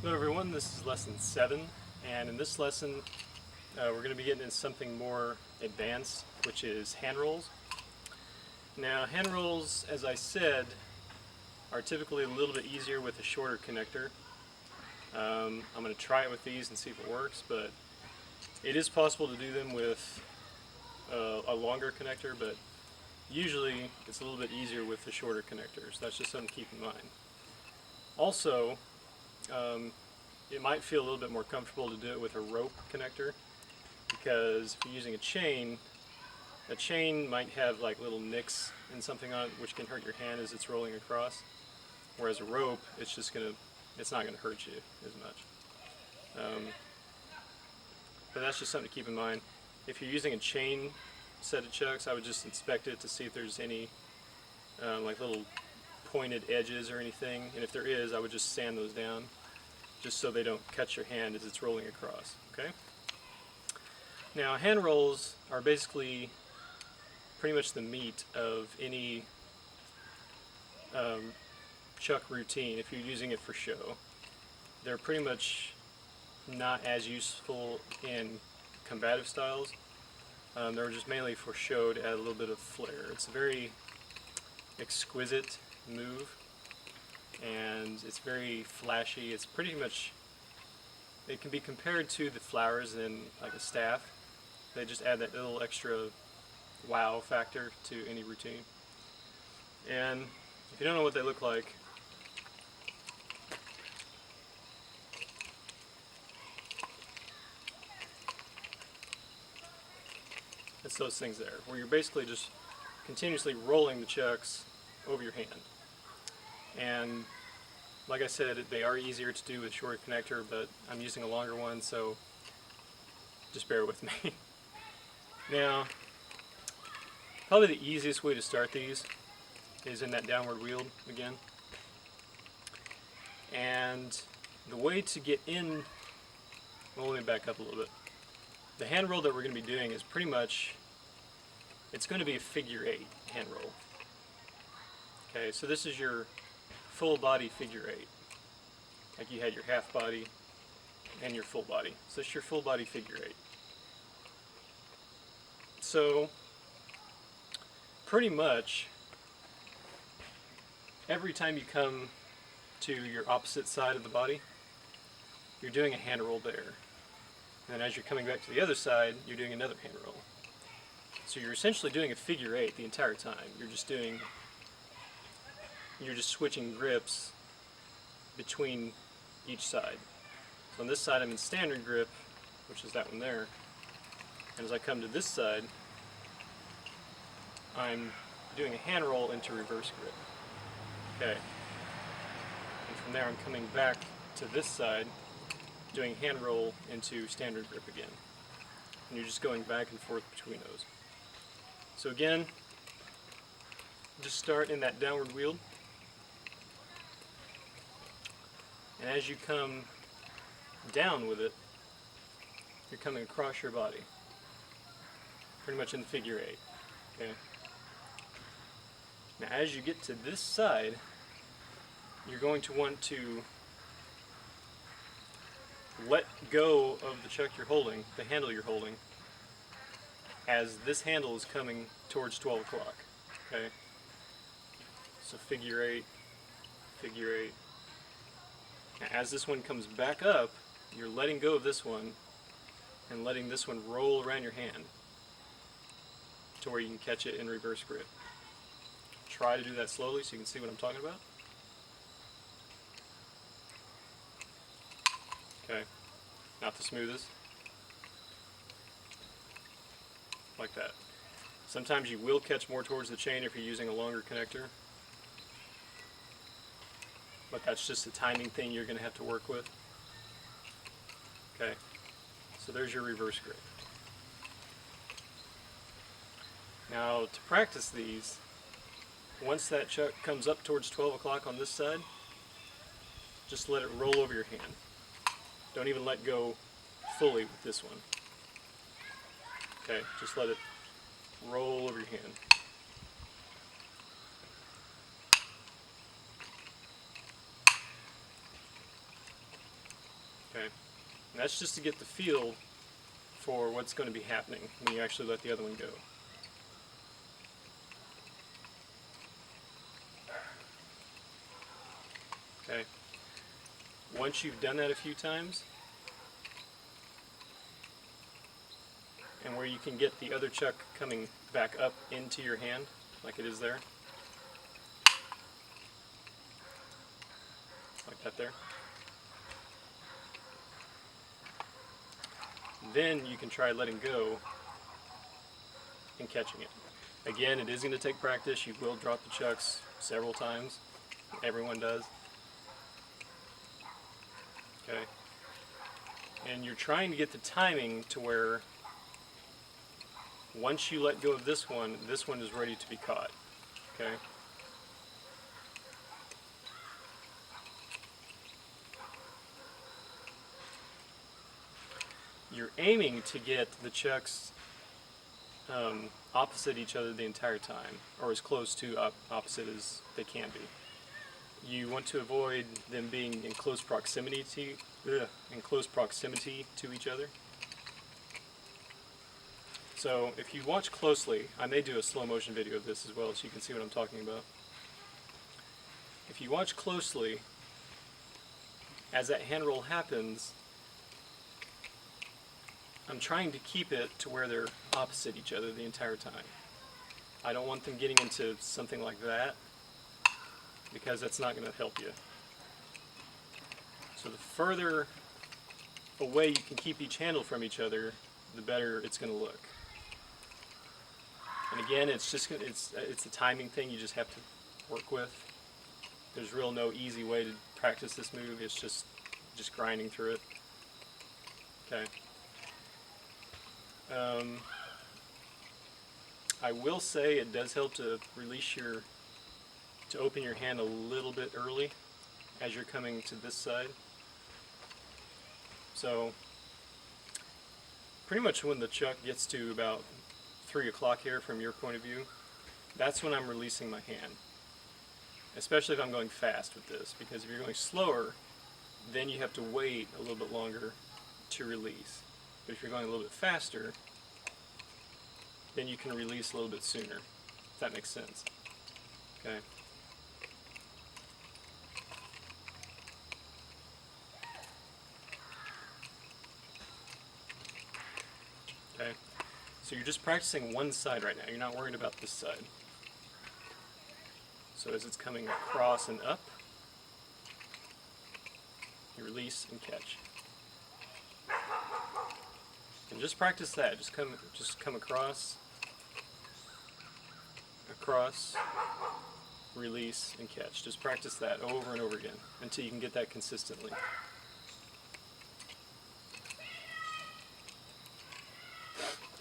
Hello everyone, this is lesson 7, and in this lesson we're going to be getting into something more advanced, which is hand rolls. Now hand rolls, as I said, are typically a little bit easier with a shorter connector. I'm going to try it with these and see if it works, but it is possible to do them with a longer connector, but usually it's a little bit easier with the shorter connectors. That's just something to keep in mind. Also, it might feel a little bit more comfortable to do it with a rope connector, because if you're using a chain might have like little nicks and something on it which can hurt your hand as it's rolling across, whereas a rope, it's not going to hurt you as much. But that's just something to keep in mind. If you're using a chain set of chucks, I would just inspect it to see if there's any like little pointed edges or anything, and if there is, I would just sand those down just so they don't cut your hand as it's rolling across. Okay? Now hand rolls are basically pretty much the meat of any chuck routine if you're using it for show. They're pretty much not as useful in combative styles. They're just mainly for show to add a little bit of flair. It's a very exquisite move, and it's very flashy. It's pretty much, it can be compared to the flowers in like a staff. They just add that little extra wow factor to any routine. And if you don't know what they look like, it's those things there, where you're basically just continuously rolling the chucks over your hand. And like I said, they are easier to do with a shorter connector, but I'm using a longer one, so just bear with me. Now, probably the easiest way to start these is in that downward wheel again. And the way to get in, well, let me back up a little bit. The hand roll that we're going to be doing is pretty much, it's going to be a figure 8 hand roll. Okay, so this is your full body figure 8. Like you had your half body and your full body. So it's your full body figure 8. So pretty much every time you come to your opposite side of the body, you're doing a hand roll there. And as you're coming back to the other side, you're doing another hand roll. So you're essentially doing a figure 8 the entire time. You're just switching grips between each side. So on this side I'm in standard grip, which is that one there. And as I come to this side, I'm doing a hand roll into reverse grip. Okay. And from there I'm coming back to this side, doing hand roll into standard grip again. And you're just going back and forth between those. So again, just start in that downward wheel. And as you come down with it, you're coming across your body. Pretty much in the figure 8. Okay? Now as you get to this side, you're going to want to let go of the chuck you're holding, the handle you're holding, as this handle is coming towards 12 o'clock. Okay? So figure 8, figure 8. Now as this one comes back up, you're letting go of this one and letting this one roll around your hand to where you can catch it in reverse grip. Try to do that slowly so you can see what I'm talking about. Okay, not the smoothest. Like that. Sometimes you will catch more towards the chain if you're using a longer connector, but that's just a timing thing you're going to have to work with. Okay, so there's your reverse grip. Now to practice these, once that chuck comes up towards 12 o'clock on this side, just let it roll over your hand. Don't even let go fully with this one. Okay, just let it roll over your hand. Okay, and that's just to get the feel for what's going to be happening when you actually let the other one go. Okay, once you've done that a few times, and where you can get the other chuck coming back up into your hand, like it is there, like that there, then you can try letting go and catching it. Again, it is going to take practice. You will drop the chucks several times. Everyone does. Okay. And you're trying to get the timing to where once you let go of this one is ready to be caught. Okay. You're aiming to get the chucks opposite each other the entire time, or as close to opposite as they can be. You want to avoid them being in close proximity to each other. So if you watch closely, I may do a slow motion video of this as well so you can see what I'm talking about. If you watch closely, as that hand roll happens, I'm trying to keep it to where they're opposite each other the entire time. I don't want them getting into something like that, because that's not going to help you. So the further away you can keep each handle from each other, the better it's going to look. And again, it's a timing thing you just have to work with. There's real no easy way to practice this move. It's just grinding through it. Okay. I will say it does help to to open your hand a little bit early as you're coming to this side. So pretty much when the chuck gets to about 3 o'clock here from your point of view, that's when I'm releasing my hand. Especially if I'm going fast with this, because if you're going slower, then you have to wait a little bit longer to release. But if you're going a little bit faster, then you can release a little bit sooner, if that makes sense. Okay. Okay. So you're just practicing one side right now. You're not worried about this side. So as it's coming across and up, you release and catch. And just practice that. Just come across, release, and catch. Just practice that over and over again until you can get that consistently.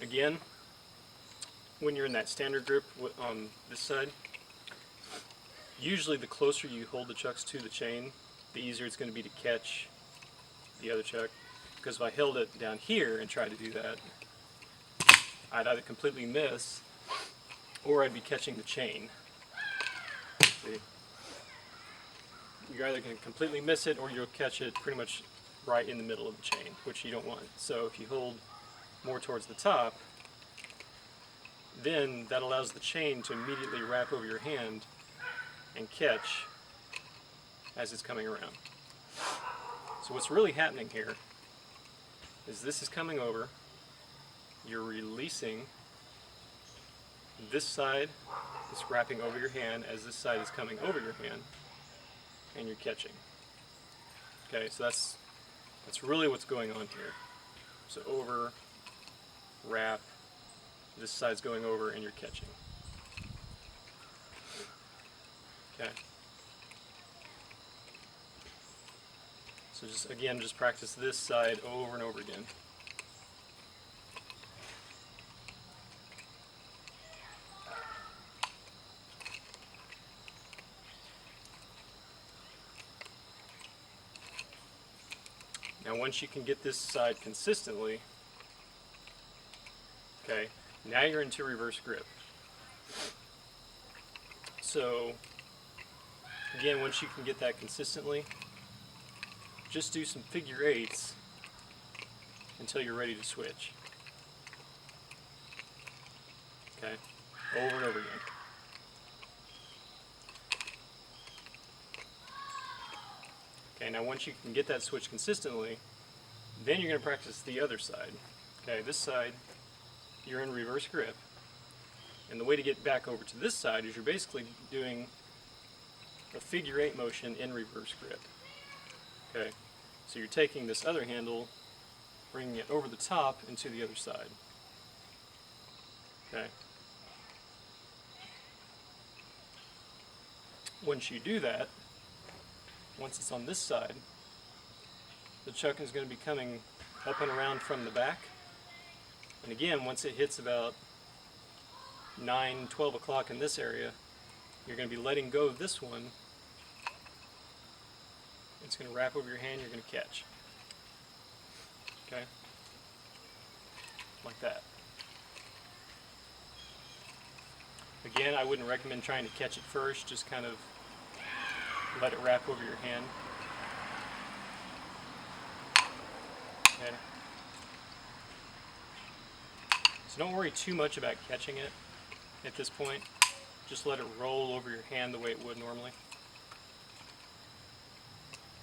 Again, when you're in that standard grip on this side, usually the closer you hold the chucks to the chain, the easier it's going to be to catch the other chuck. Because if I held it down here and tried to do that, I'd either completely miss, or I'd be catching the chain. See? You're either going to completely miss it, or you'll catch it pretty much right in the middle of the chain, which you don't want. So if you hold more towards the top, then that allows the chain to immediately wrap over your hand and catch as it's coming around. So what's really happening here is this is coming over, you're releasing, this side is wrapping over your hand as this side is coming over your hand, and you're catching. Okay, so that's really what's going on here. So over, wrap, this side's going over, and you're catching. Okay. So just practice this side over and over again. Now once you can get this side consistently, okay, now you're into reverse grip. So again, once you can get that consistently, just do some figure eights until you're ready to switch. Okay, over and over again. Okay, now once you can get that switch consistently, then you're going to practice the other side. Okay, this side, you're in reverse grip. And the way to get back over to this side is you're basically doing a figure eight motion in reverse grip. Okay, so you're taking this other handle, bringing it over the top and to the other side. Okay. Once you do that, once it's on this side, the chuck is going to be coming up and around from the back. And again, once it hits about 9, 12 o'clock in this area, you're going to be letting go of this one. It's going to wrap over your hand, you're going to catch. Okay? Like that. Again, I wouldn't recommend trying to catch it first, just kind of let it wrap over your hand. Okay. So don't worry too much about catching it at this point. Just let it roll over your hand the way it would normally.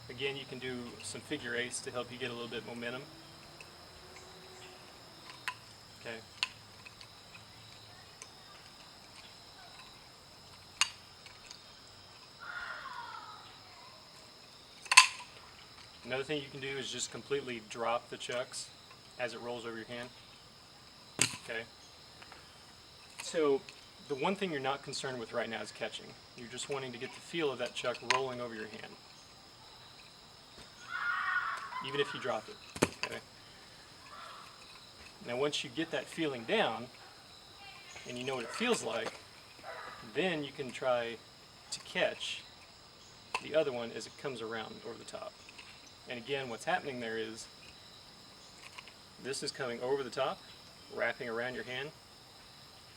Again, you can do some figure eights to help you get a little bit momentum. Okay. Another thing you can do is just completely drop the chucks as it rolls over your hand. Okay. So the one thing you're not concerned with right now is catching. You're just wanting to get the feel of that chuck rolling over your hand, even if you drop it. Okay. Now once you get that feeling down and you know what it feels like, then you can try to catch the other one as it comes around over the top. And again, what's happening there is this is coming over the top, wrapping around your hand.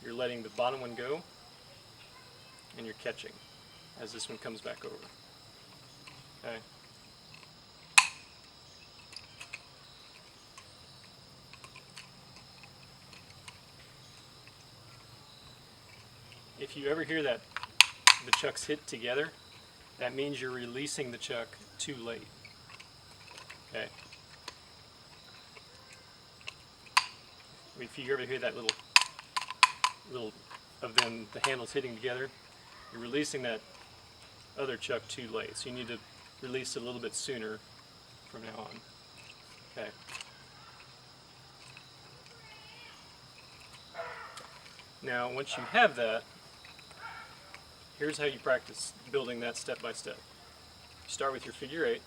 You're letting the bottom one go, and you're catching as this one comes back over. Okay. If you ever hear that the chucks hit together, that means you're releasing the chuck too late. Okay. If you ever hear that little of them, the handles hitting together, you're releasing that other chuck too late. So you need to release it a little bit sooner from now on. Okay. Now, once you have that, here's how you practice building that step by step. You start with your figure eight.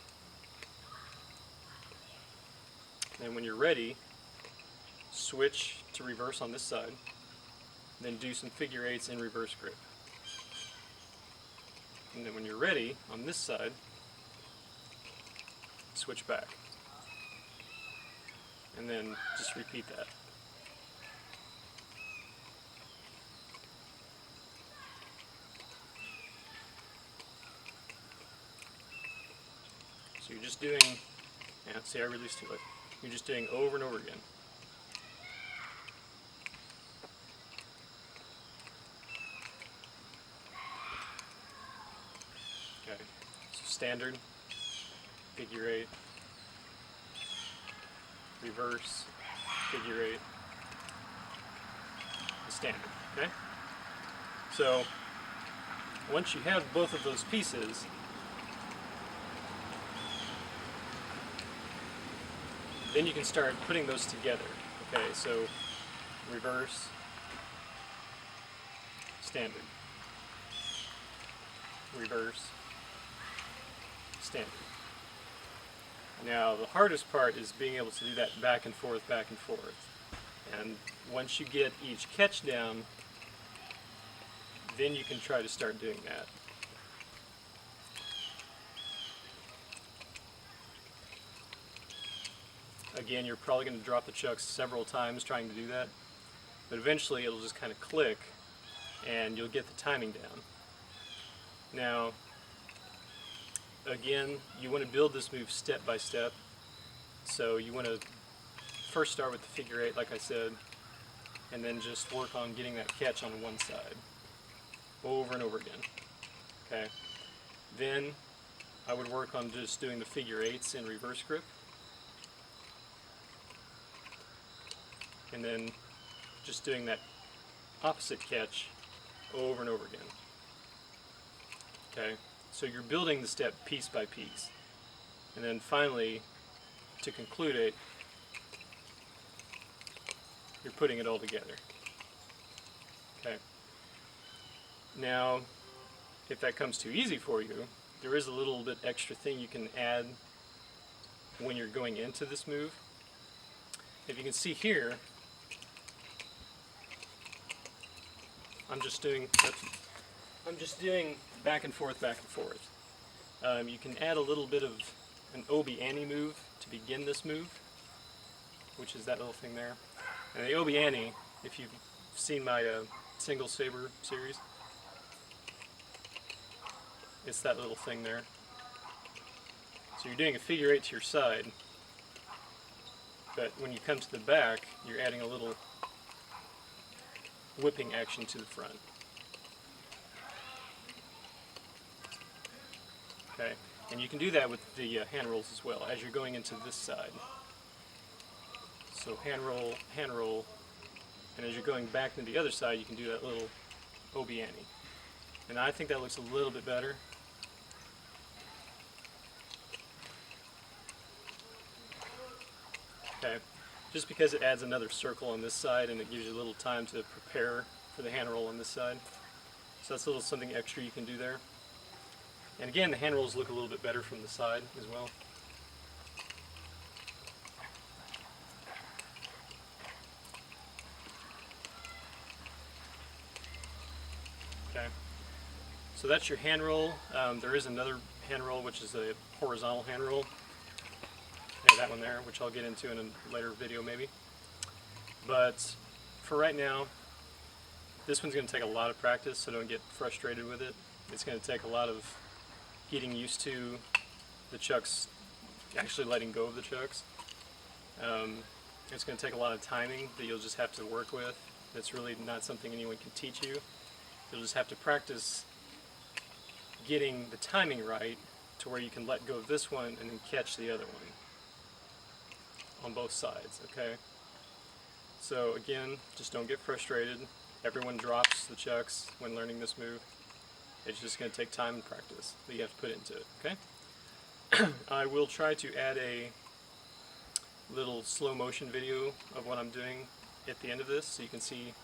And when you're ready, switch to reverse on this side, then do some figure eights in reverse grip. And then when you're ready, on this side, switch back. And then just repeat that. So you're just doing, see I released too late. You're just doing over and over again. Okay, so standard, figure eight, reverse, figure eight, the standard, okay? So once you have both of those pieces, then you can start putting those together. Okay, so reverse, standard, reverse, standard. Now the hardest part is being able to do that back and forth, back and forth. And once you get each catch down, then you can try to start doing that. Again, you're probably going to drop the chucks several times trying to do that, but eventually it'll just kind of click and you'll get the timing down. Now, again, you want to build this move step by step. So you want to first start with the figure 8, like I said, and then just work on getting that catch on one side over and over again. Okay. Then I would work on just doing the figure 8s in reverse grip, and then just doing that opposite catch over and over again. Okay, so you're building the step piece by piece, and then finally, to conclude it, you're putting it all together. Okay. Now, if that comes too easy for you, there is a little bit extra thing you can add when you're going into this move. If you can see here, I'm just doing back and forth, back and forth. You can add a little bit of an Obi-Ane move to begin this move, which is that little thing there. And the Obi-Ane, if you've seen my single saber series, it's that little thing there. So you're doing a figure 8 to your side, but when you come to the back, you're adding a little whipping action to the front. Okay, and you can do that with the hand rolls as well as you're going into this side. So hand roll, and as you're going back to the other side, you can do that little Obi-Ane. And I think that looks a little bit better. Okay, just because it adds another circle on this side and it gives you a little time to prepare for the hand roll on this side. So that's a little something extra you can do there. And again, the hand rolls look a little bit better from the side as well. Okay, so that's your hand roll. There is another hand roll, which is a horizontal hand roll. That one there, which I'll get into in a later video maybe. But for right now, this one's going to take a lot of practice, so don't get frustrated with it. It's going to take a lot of getting used to the chucks, actually letting go of the chucks. It's going to take a lot of timing that you'll just have to work with. That's really not something anyone can teach you. You'll just have to practice getting the timing right to where you can let go of this one and then catch the other one on both sides, okay? So again, just don't get frustrated. Everyone drops the chucks when learning this move. It's just going to take time and practice that you have to put into it, okay? I will try to add a little slow motion video of what I'm doing at the end of this so you can see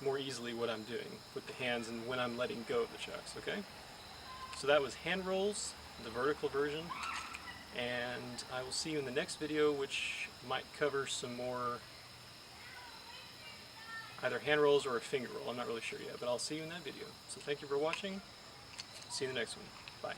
more easily what I'm doing with the hands and when I'm letting go of the chucks, okay? So that was hand rolls, the vertical version, and I will see you in the next video, which might cover some more either hand rolls or a finger roll. I'm not really sure yet, but I'll see you in that video. So thank you for watching. See you in the next one. Bye.